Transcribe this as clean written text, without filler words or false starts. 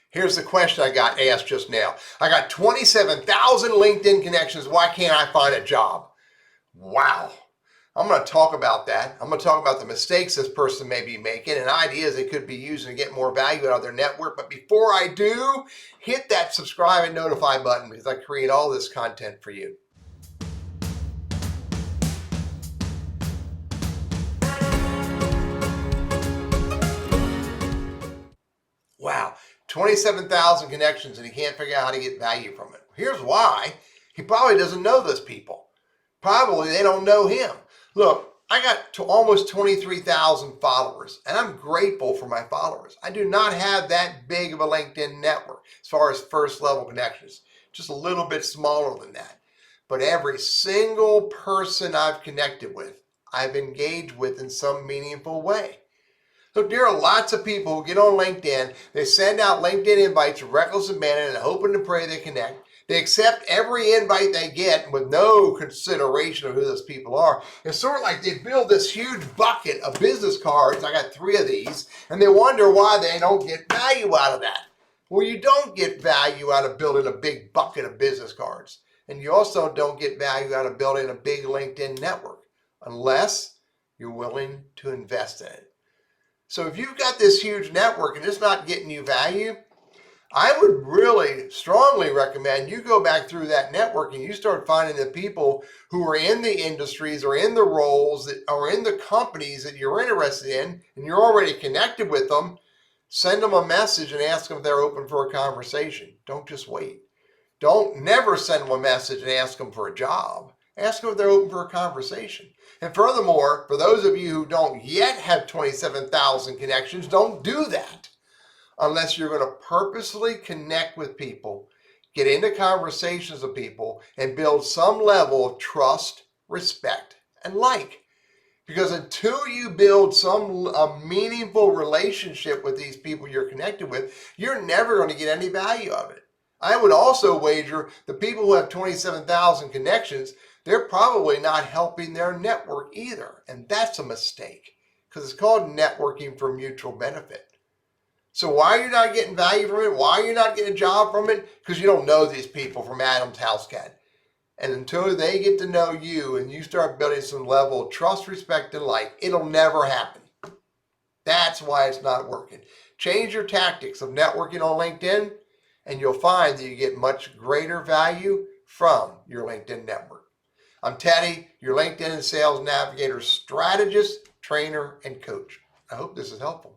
Here's the question I got asked just now. I got 27,000 LinkedIn connections. Why can't I find a job? Wow. I'm going to talk about that. I'm going to talk about the mistakes this person may be making and ideas they could be using to get more value out of their network. But before I do, hit that subscribe and notify button because I create all this content for you. Wow, 27,000 connections and he can't figure out how to get value from it. Here's why. He probably doesn't know those people. Probably they don't know him. Look, I got to almost 23,000 followers, and I'm grateful for my followers. I do not have that big of a LinkedIn network as far as first level connections, just a little bit smaller than that. But every single person I've connected with, I've engaged with in some meaningful way. Look, there are lots of people who get on LinkedIn, they send out LinkedIn invites reckless abandon and hoping to pray they connect. They accept every invite they get with no consideration of who those people are. It's sort of like they build this huge bucket of business cards. I got 3 of these, and they wonder why they don't get value out of that. Well, you don't get value out of building a big bucket of business cards. And you also don't get value out of building a big LinkedIn network unless you're willing to invest in it. So if you've got this huge network and it's not getting you value, I would really strongly recommend you go back through that network and you start finding the people who are in the industries or in the roles that are in the companies that you're interested in and you're already connected with them. Send them a message and ask them if they're open for a conversation. Don't just wait. Don't never send them a message and ask them for a job. Ask them if they're open for a conversation. And furthermore, for those of you who don't yet have 27,000 connections, don't do that unless you're going to purposely connect with people, get into conversations with people, and build some level of trust, respect, and like. Because until you build a meaningful relationship with these people you're connected with, you're never going to get any value of it. I would also wager the people who have 27,000 connections, they're probably not helping their network either. And that's a mistake because it's called networking for mutual benefit. So why are you not getting value from it? Why are you not getting a job from it? Because you don't know these people from Adam's house cat. And until they get to know you and you start building some level of trust, respect, and like, it'll never happen. That's why it's not working. Change your tactics of networking on LinkedIn, and you'll find that you get much greater value from your LinkedIn network. I'm Teddy, your LinkedIn and Sales Navigator strategist, trainer, and coach. I hope this is helpful.